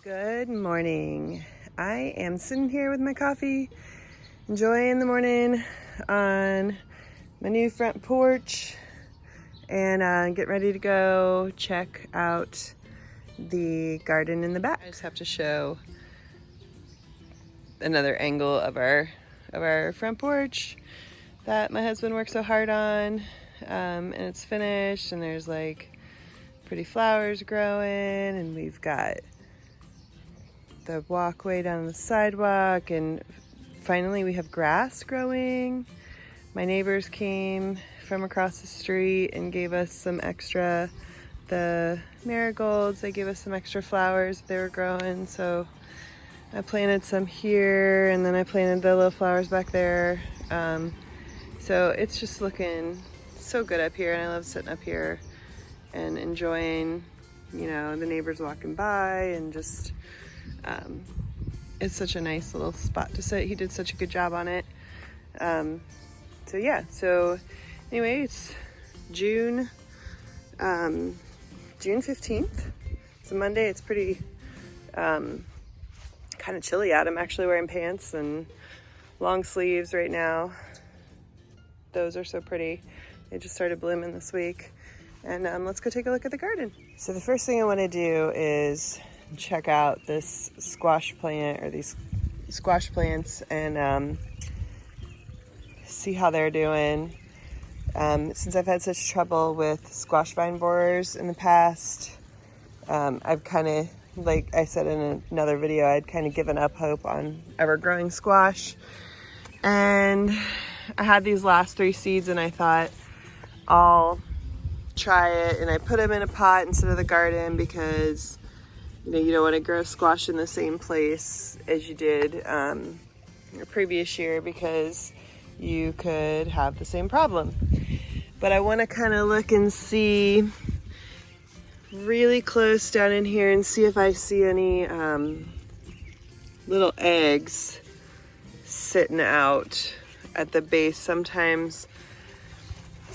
Good morning. I am sitting here with my coffee, enjoying the morning on my new front porch, and getting ready to go check out the garden in the back. I just have to show another angle of our front porch that my husband worked so hard on, and it's finished, and there's like pretty flowers growing, and we've got the walkway down the sidewalk, and finally we have grass growing. My neighbors came from across the street and gave us some extra, the marigolds, they gave us some extra flowers they were growing, so I planted some here, and then I planted the little flowers back there. So it's just looking so good up here, and I love sitting up here and enjoying, the neighbors walking by, and just it's such a nice little spot to sit. He did such a good job on it. So anyway, it's June 15th. It's a Monday. It's pretty kind of chilly out. I'm actually wearing pants and long sleeves right now. Those are so pretty. They just started blooming this week. And let's go take a look at the garden. So the first thing I want to do is check out this squash plant, or these squash plants, and see how they're doing. Since I've had such trouble with squash vine borers in the past, I've kind of, like I said in another video, I'd kind of given up hope on ever growing squash. And I had these last 3 seeds, and I thought I'll try it, and I put them in a pot instead of the garden, because you don't want to grow squash in the same place as you did your previous year, because you could have the same problem. But I want to kind of look and see really close down in here and see if I see any little eggs sitting out at the base. Sometimes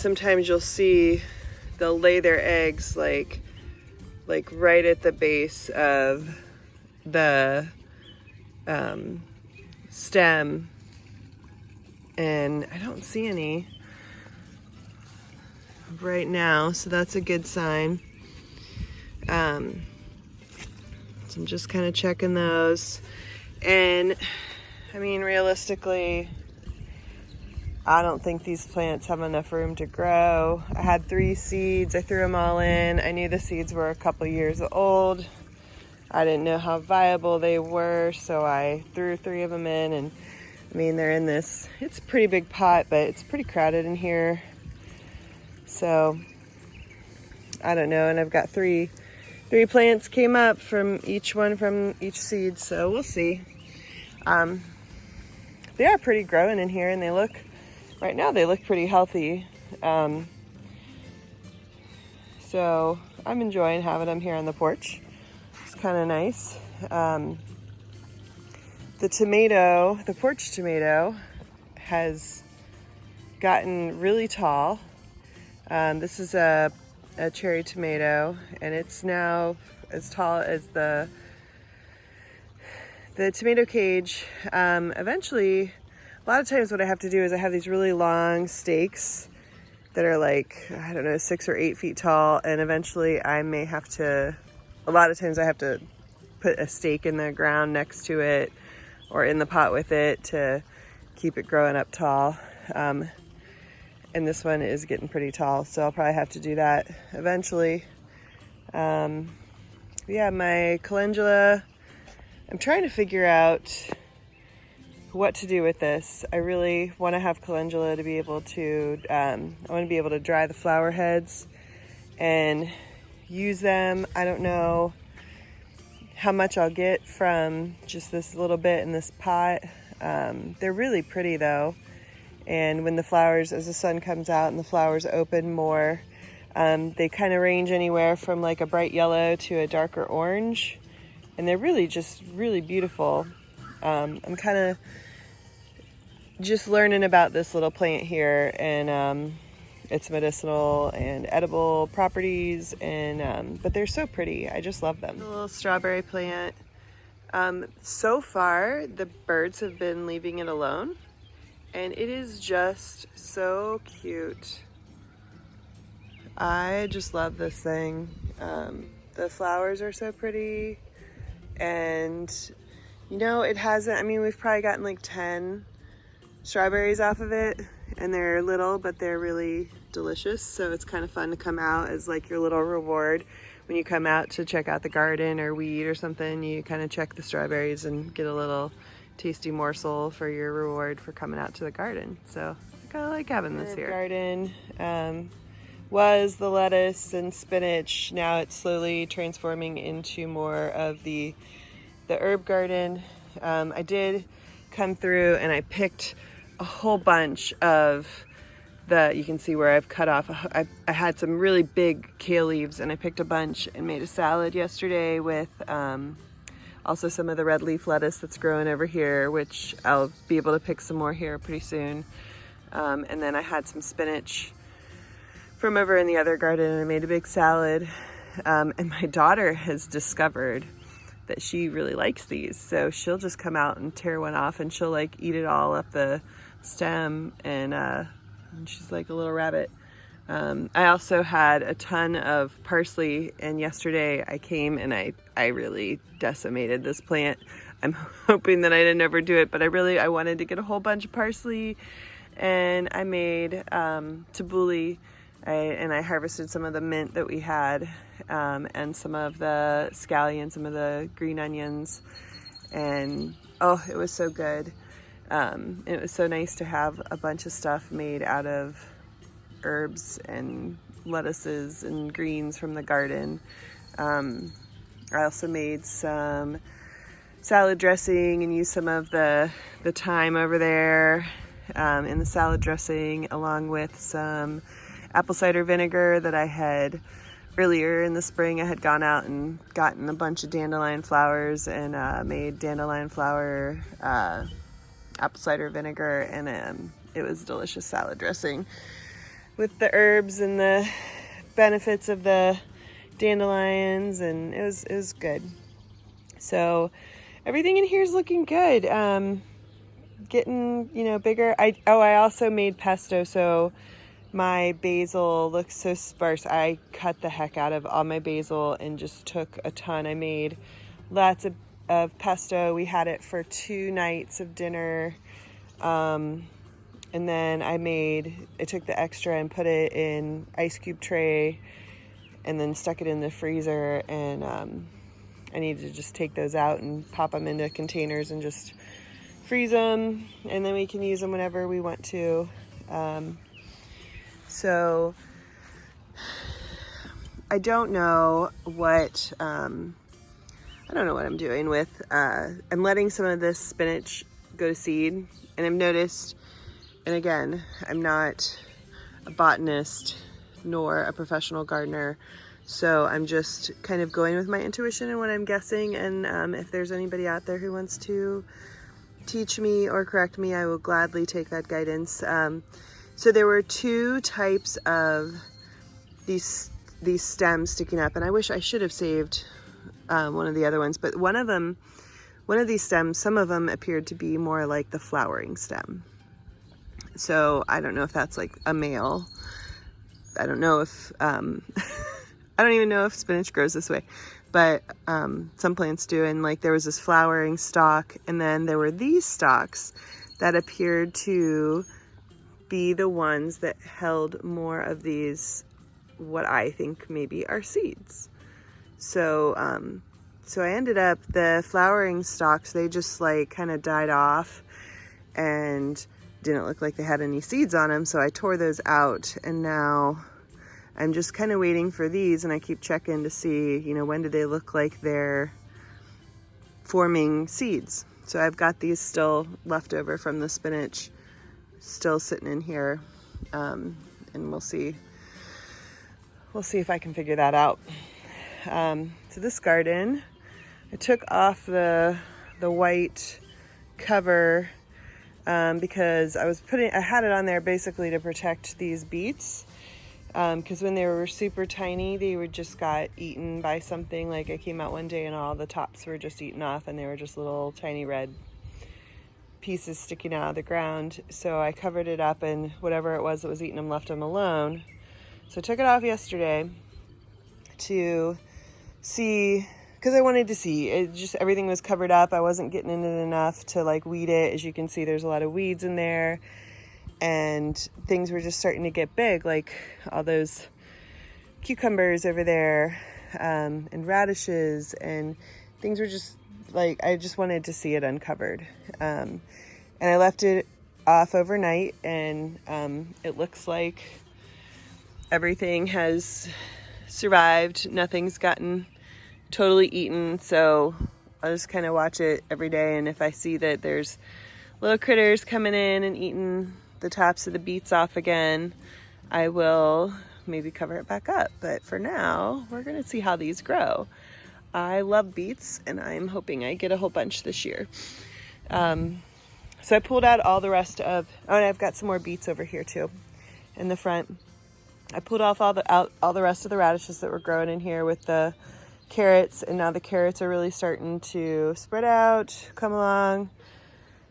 you'll see they'll lay their eggs like right at the base of the stem, and I don't see any right now, so that's a good sign. So I'm just kind of checking those, and I mean, realistically, I don't think these plants have enough room to grow. I had 3 seeds. I threw them all in. I knew the seeds were a couple years old. I didn't know how viable they were, so I threw 3 of them in, and I mean, they're in this, it's a pretty big pot, but it's pretty crowded in here. So I don't know, and I've got 3 plants came up from each seed, so we'll see. They are pretty growing in here, and right now they look pretty healthy. So I'm enjoying having them here on the porch. It's kind of nice. The porch tomato has gotten really tall. This is a cherry tomato, and it's now as tall as the tomato cage. Eventually, a lot of times what I have to do is I have these really long stakes that are like, I don't know, 6 or 8 feet tall, and eventually I may have to, a lot of times I have to put a stake in the ground next to it or in the pot with it to keep it growing up tall. And this one is getting pretty tall, so I'll probably have to do that eventually. Yeah, my calendula, I'm trying to figure out what to do with this. I really want to have calendula to be able to, I want to be able to dry the flower heads and use them. I don't know how much I'll get from just this little bit in this pot. They're really pretty though. And when the flowers, as the sun comes out and the flowers open more, they kind of range anywhere from like a bright yellow to a darker orange. And they're really just really beautiful. I'm kind of just learning about this little plant here, and its medicinal and edible properties, and but they're so pretty. I just love them. A little strawberry plant So far, the birds have been leaving it alone, and it is just so cute. I just love this thing. The flowers are so pretty, and you know, it hasn't, I mean, we've probably gotten like 10 strawberries off of it, and they're little, but they're really delicious. So it's kind of fun to come out as like your little reward when you come out to check out the garden or weed or something. You kind of check the strawberries and get a little tasty morsel for your reward for coming out to the garden. So I kind of like having this here. Garden was the lettuce and spinach. Now it's slowly transforming into more of the herb garden. I did come through and I picked a whole bunch of you can see where I've cut off. I had some really big kale leaves, and I picked a bunch and made a salad yesterday with also some of the red leaf lettuce that's growing over here, which I'll be able to pick some more here pretty soon. And then I had some spinach from over in the other garden, and I made a big salad. And my daughter has discovered that she really likes these, so she'll just come out and tear one off, and she'll like eat it all up the stem, and she's like a little rabbit. I also had a ton of parsley, and yesterday I came and I really decimated this plant. I'm hoping that I didn't overdo it, but I wanted to get a whole bunch of parsley, and I made tabbouleh. I harvested some of the mint that we had, and some of the scallion, some of the green onions, and oh, it was so good. It was so nice to have a bunch of stuff made out of herbs and lettuces and greens from the garden. I also made some salad dressing and used some of the thyme over there in the salad dressing, along with some apple cider vinegar that I had earlier in the spring. I had gone out and gotten a bunch of dandelion flowers and made dandelion flower apple cider vinegar, and it was delicious salad dressing with the herbs and the benefits of the dandelions, and it was good. So everything in here is looking good. Getting, you know, bigger. I also made pesto, so my basil looks so sparse. I cut the heck out of all my basil and just took a ton. I made lots of pesto. We had it for 2 nights of dinner. And then I took the extra and put it in ice cube tray and then stuck it in the freezer. And I need to just take those out and pop them into containers and just freeze them. And then we can use them whenever we want to. So I don't know what I'm doing with, I'm letting some of this spinach go to seed, and I've noticed, and again, I'm not a botanist nor a professional gardener, so I'm just kind of going with my intuition and what I'm guessing, and if there's anybody out there who wants to teach me or correct me, I will gladly take that guidance. So there were 2 types of these stems sticking up, and I wish I should have saved one of the other ones, but one of these stems, some of them appeared to be more like the flowering stem. So I don't know if that's like a male. I don't know if, I don't even know if spinach grows this way, but some plants do. And like there was this flowering stalk, and then there were these stalks that appeared to be the ones that held more of these, what I think maybe are seeds. So I ended up, the flowering stalks, they just like kind of died off and didn't look like they had any seeds on them. So I tore those out, and now I'm just kind of waiting for these, and I keep checking to see, you know, when do they look like they're forming seeds. So I've got these still left over from the spinach still sitting in here, and we'll see if I can figure that out. So this garden, I took off the white cover because I had it on there basically to protect these beets. because when they were super tiny, they were just got eaten by something. Like I came out one day and all the tops were just eaten off, and they were just little tiny red pieces sticking out of the ground. So I covered it up, and whatever it was that was eating them left them alone. So I took it off yesterday to see, because I wanted to see. It just, everything was covered up. I wasn't getting in it enough to like weed it. As you can see, there's a lot of weeds in there. And things were just starting to get big, like all those cucumbers over there, and radishes, and things were just like, I just wanted to see it uncovered. And I left it off overnight, and it looks like everything has survived. Nothing's gotten totally eaten, so I'll just kind of watch it every day, and if I see that there's little critters coming in and eating the tops of the beets off again, I will maybe cover it back up. But for now, we're gonna see how these grow. I love beets, and I'm hoping I get a whole bunch this year. So I pulled out all the rest of, oh, and I've got some more beets over here too in the front. I pulled off all the rest of the radishes that were growing in here with the carrots, and now the carrots are really starting to spread out, come along.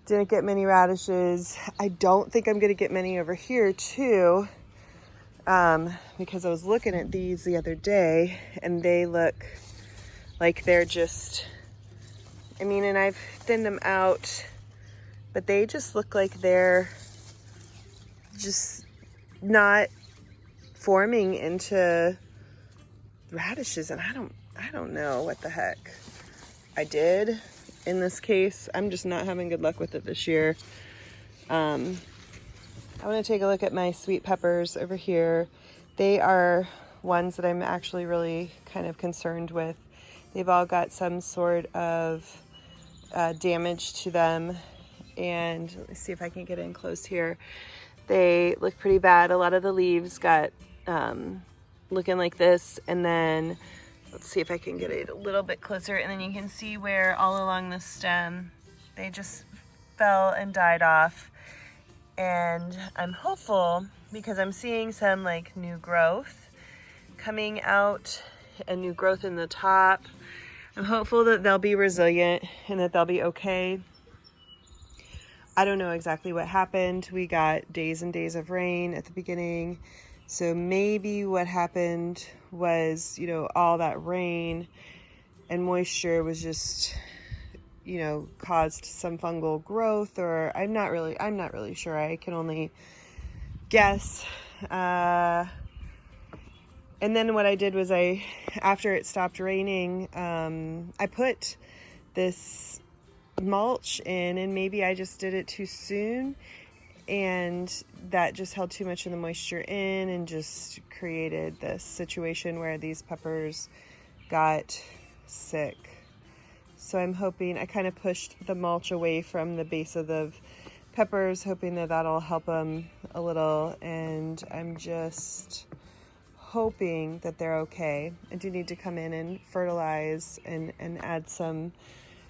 Didn't get many radishes. I don't think I'm gonna get many over here too, because I was looking at these the other day, and they look like they're just, I mean, and I've thinned them out, but they just look like they're just not forming into radishes, and I don't know what the heck I did in this case. I'm just not having good luck with it this year. I want to take a look at my sweet peppers over here. They are ones that I'm actually really kind of concerned with. They've all got some sort of damage to them, and let me see if I can get in close here. They look pretty bad. A lot of the leaves got looking like this, and then let's see if I can get it a little bit closer, and then you can see where all along the stem they just fell and died off. And I'm hopeful, because I'm seeing some like new growth coming out and new growth in the top. I'm hopeful that they'll be resilient and that they'll be okay. I don't know exactly what happened. We got days and days of rain at the beginning. So maybe what happened was, you know, all that rain and moisture was just, you know, caused some fungal growth, or I'm not really sure. I can only guess. And then what I did was after it stopped raining, I put this mulch in, and maybe I just did it too soon, and that just held too much of the moisture in and just created this situation where these peppers got sick. So I'm hoping, I kind of pushed the mulch away from the base of the peppers, hoping that that'll help them a little, and I'm just hoping that they're okay. I do need to come in and fertilize and add some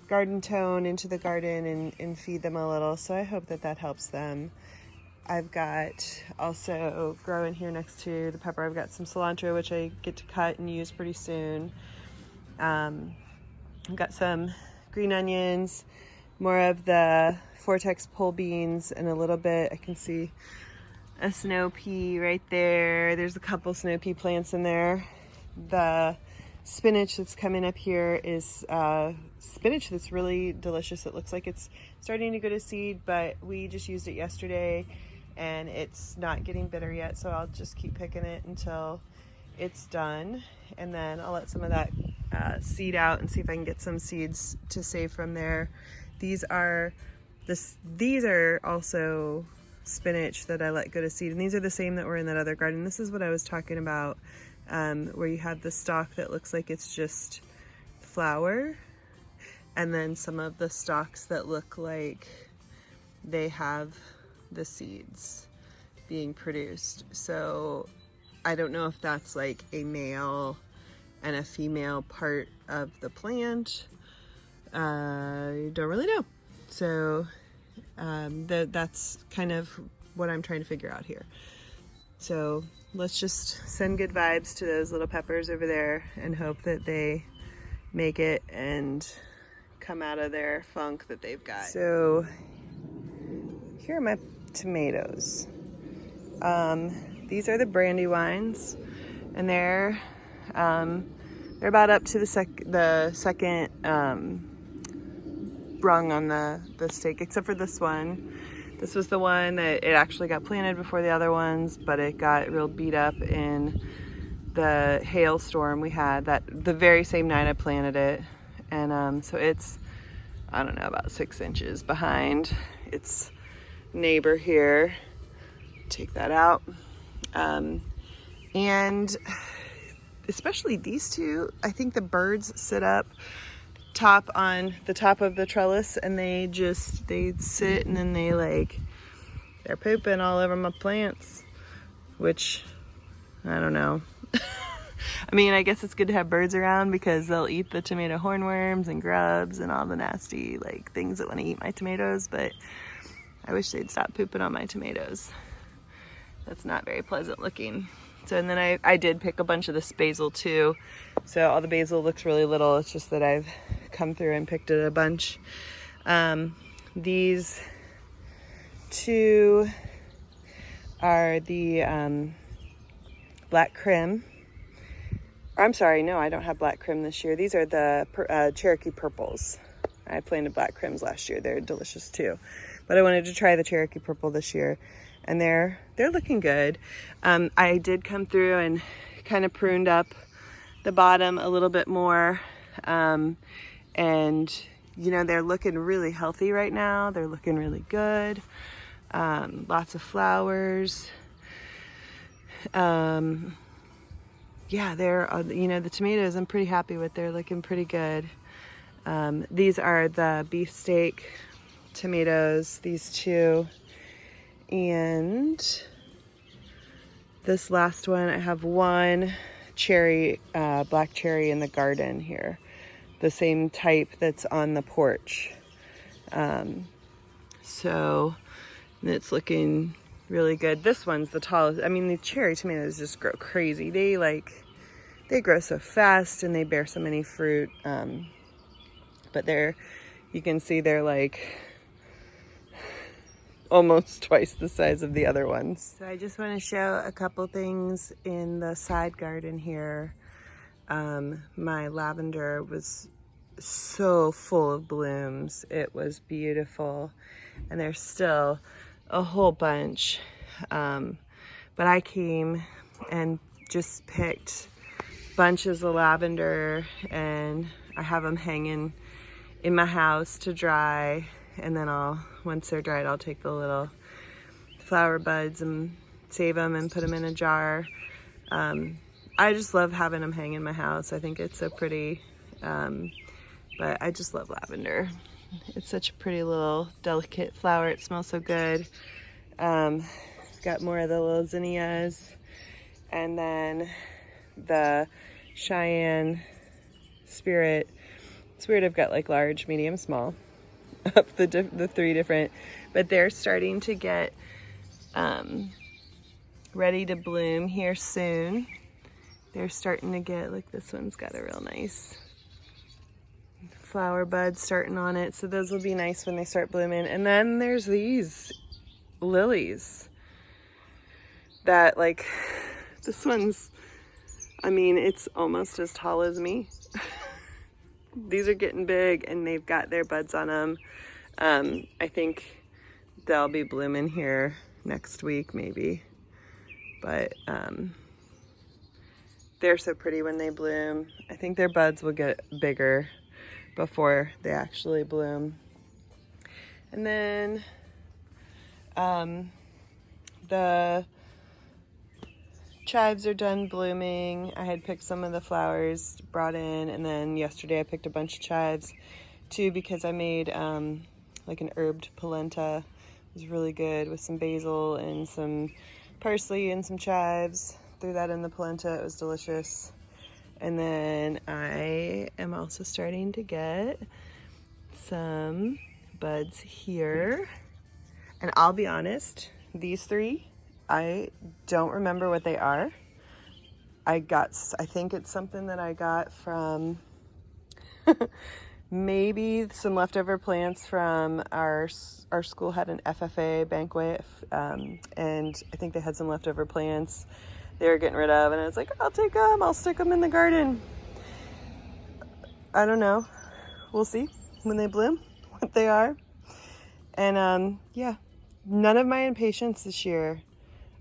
garden tone into the garden and feed them a little, so I hope that that helps them. I've got also growing here next to the pepper, I've got some cilantro, which I get to cut and use pretty soon. I've got some green onions, more of the Vortex pole beans, and a little bit, I can see a snow pea right there. There's a couple snow pea plants in there. The spinach that's coming up here is spinach that's really delicious. It looks like it's starting to go to seed, but we just used it yesterday and it's not getting bitter yet, so I'll just keep picking it until it's done, and then I'll let some of that seed out and see if I can get some seeds to save from there. These are also spinach that I let go to seed, and these are the same that were in that other garden. This is what I was talking about, where you have the stalk that looks like it's just flour, and then some of the stalks that look like they have the seeds being produced. So I don't know if that's like a male and a female part of the plant. I don't really know. So that's kind of what I'm trying to figure out here. So let's just send good vibes to those little peppers over there and hope that they make it and come out of their funk that they've got. So here are my tomatoes. These are the Brandywines, and they're about up to the second rung on the stake, except for this one. This was the one that it actually got planted before the other ones, but it got real beat up in the hailstorm we had that the very same night I planted it. And so it's, I don't know, about 6 inches behind its neighbor here. Take that out. And especially these two, I think the birds sit up on the top of the trellis, and they sit, and then they're pooping all over my plants, which I don't know. I mean, I guess it's good to have birds around because they'll eat the tomato hornworms and grubs and all the nasty things that want to eat my tomatoes, but I wish they'd stop pooping on my tomatoes. That's not very pleasant looking. So, and then I did pick a bunch of this basil too. So all the basil looks really little. It's just that I've come through and picked it a bunch. These two are the black Krim. I'm sorry, no, I don't have black Krim this year. These are the Cherokee purples. I planted black Krims last year. They're delicious too. But I wanted to try the Cherokee purple this year, and they're looking good. I did come through and kind of pruned up the bottom a little bit more. And you know, they're looking really healthy right now. They're looking really good. Lots of flowers. Yeah, you know, the tomatoes I'm pretty happy with. They're looking pretty good. These are the beefsteak tomatoes, these two. And this last one, I have one cherry, black cherry in the garden here. The same type that's on the porch. So it's looking really good. This one's the tallest. I mean, the cherry tomatoes just grow crazy. They grow so fast and they bear so many fruit. But you can see they're almost twice the size of the other ones. So I just want to show a couple things in the side garden here. My lavender was so full of blooms. It was beautiful. And there's still a whole bunch. But I came and just picked bunches of lavender, and I have them hanging in my house to dry. And then once they're dried, I'll take the little flower buds and save them and put them in a jar. I just love having them hang in my house. I think it's so pretty. But I just love lavender. It's such a pretty little delicate flower. It smells so good. Got more of the little zinnias. And then the Cheyenne Spirit. It's weird, I've got large, medium, small. Up the three different, but they're starting to get ready to bloom here soon. They're starting to get, this one's got a real nice flower bud starting on it, so those will be nice when they start blooming. And then there's these lilies that this one's, I mean, it's almost as tall as me. These are getting big and they've got their buds on them. I think they'll be blooming here next week maybe. But they're so pretty when they bloom. I think their buds will get bigger before they actually bloom. And then the chives are done blooming. I had picked some of the flowers, brought in, and then yesterday I picked a bunch of chives too because I made an herbed polenta. It was really good with some basil and some parsley and some chives. Threw that in the polenta. It was delicious. And then I am also starting to get some buds here. And I'll be honest, these three I don't remember what they are. I think it's something that I got from maybe some leftover plants from our school had an FFA banquet, and I think they had some leftover plants they were getting rid of, and I was like, I'll take them, I'll stick them in the garden. I don't know. We'll see when they bloom what they are. And yeah, none of my impatiens this year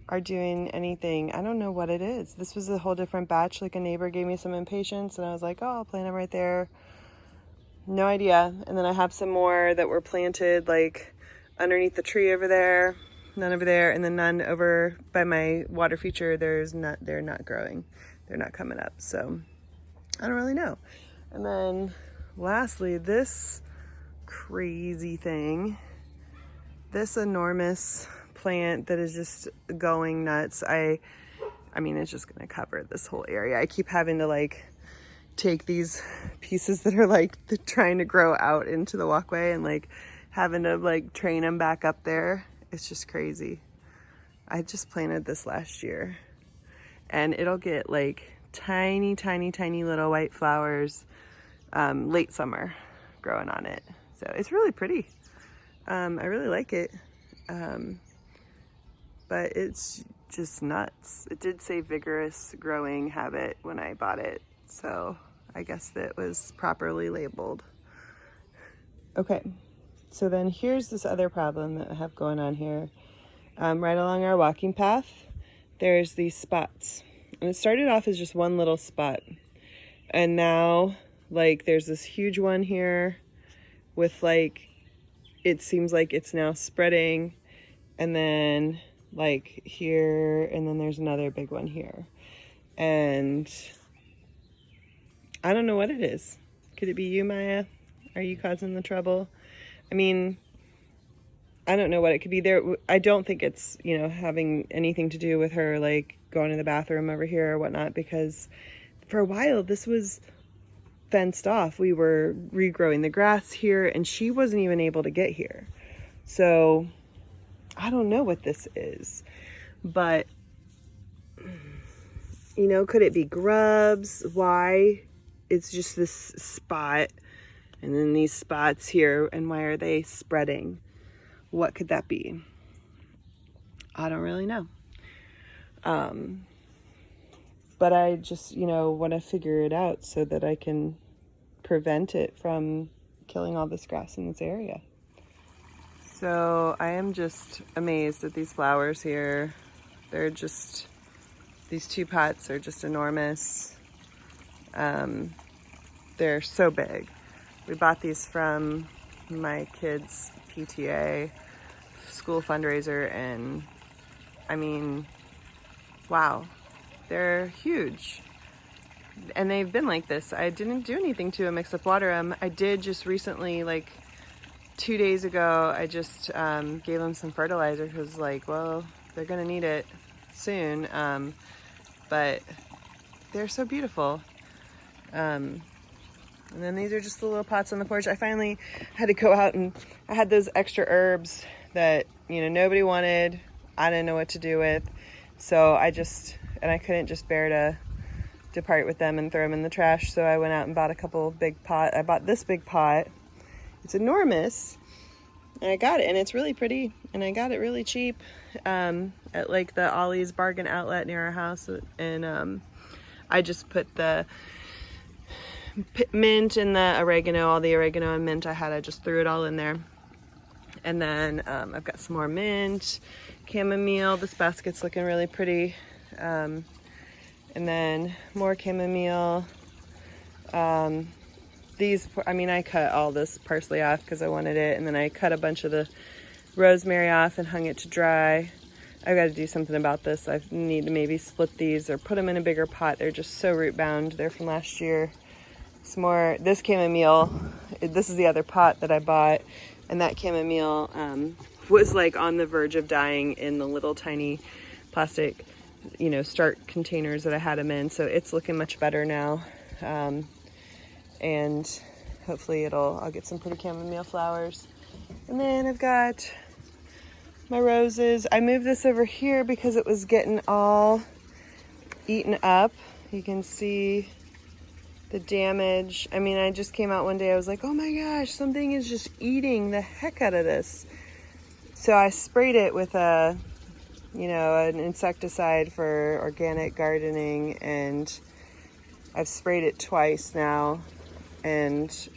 are doing anything. I don't know what it is. This was a whole different batch. Like a neighbor gave me some impatiens and I was like, oh, I'll plant them right there. No idea. And then I have some more that were planted like underneath the tree over there, none over there, and then none over by my water feature. They're not growing. They're not coming up. So I don't really know. And then lastly, this crazy thing, this enormous plant that is just going nuts. I mean, it's just gonna cover this whole area. I keep having to like take these pieces that are like trying to grow out into the walkway and like having to like train them back up there. It's just crazy. I just planted this last year and it'll get like tiny, tiny, tiny little white flowers late summer growing on it. So it's really pretty. I really like it. But it's just nuts. It did say vigorous growing habit when I bought it. So I guess that was properly labeled. Okay, so then here's this other problem that I have going on here. Right along our walking path, there's these spots. And it started off as just one little spot. And now, like, there's this huge one here with, like, it seems like it's now spreading. And then, like, here, and then there's another big one here. And I don't know what it is. Could it be you, Maya? Are you causing the trouble? I mean, I don't know what it could be there. I don't think it's, you know, having anything to do with her, like, going to the bathroom over here or whatnot, because for a while this was fenced off. We were regrowing the grass here, and she wasn't even able to get here. So I don't know what this is, but, you know, could it be grubs? Why it's just this spot and then these spots here, and why are they spreading? What could that be? I don't really know. But I just, you know, want to figure it out so that I can prevent it from killing all this grass in this area. So I am just amazed at these flowers here. They're just, these 2 pots are just enormous. They're so big. We bought these from my kids' PTA school fundraiser, and I mean, wow, they're huge. And they've been like this. I didn't do anything to them except water them. I did just recently, like 2 days ago, I just gave them some fertilizer because, like, well, they're gonna need it soon. But they're so beautiful. And then these are just the little pots on the porch. I finally had to go out, and I had those extra herbs that, you know, nobody wanted. I didn't know what to do with. So I couldn't just bear to depart with them and throw them in the trash. So I went out and bought a couple big pot. I bought this big pot. It's enormous. And I got it, and it's really pretty. And I got it really cheap at like the Ollie's Bargain Outlet near our house. And I just put the mint and the oregano, all the oregano and mint I had, I just threw it all in there. And then I've got some more mint, chamomile. This basket's looking really pretty. And then more chamomile. These, I mean, I cut all this parsley off because I wanted it, and then I cut a bunch of the rosemary off and hung it to dry. I've got to do something about this. I need to maybe split these or put them in a bigger pot. They're just so root bound. They're from last year. Some more, this chamomile, this is the other pot that I bought, and that chamomile was like on the verge of dying in the little tiny plastic, you know, start containers that I had them in. So it's looking much better now. And hopefully I'll get some pretty chamomile flowers. And then I've got my roses. I moved this over here because it was getting all eaten up. You can see the damage. I mean, I just came out one day, I was like, oh my gosh, something is just eating the heck out of this. So I sprayed it with an insecticide for organic gardening, and I've sprayed it twice now. And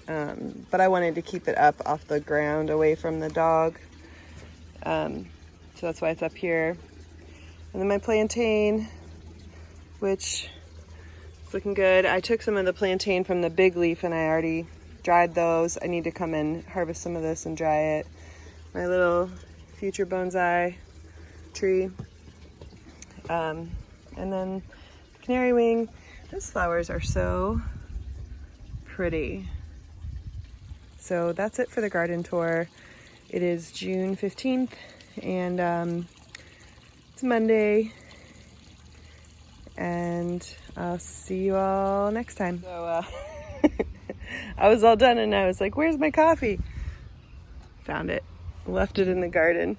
but I wanted to keep it up off the ground away from the dog. So that's why it's up here. And then my plantain, which is looking good. I took some of the plantain from the big leaf and I already dried those. I need to come and harvest some of this and dry it. My little future bonsai tree. And then the canary wing. Those flowers are so pretty. So that's it for the garden tour. It is June 15th and it's Monday, and I'll see you all next time. So I was all done and I was like, where's my coffee? Found it. Left it in the garden.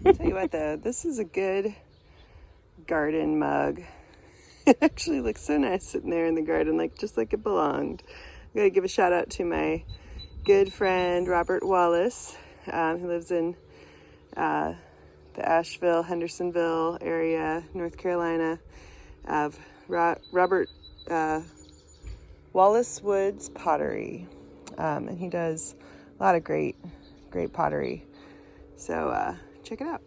Tell you what though, this is a good garden mug. It actually looks so nice sitting there in the garden, just like it belonged. I'm gonna give a shout out to my good friend Robert Wallace, who lives in the Asheville, Hendersonville area, North Carolina. Of Robert Wallace Woods Pottery, and he does a lot of great pottery. So check it out.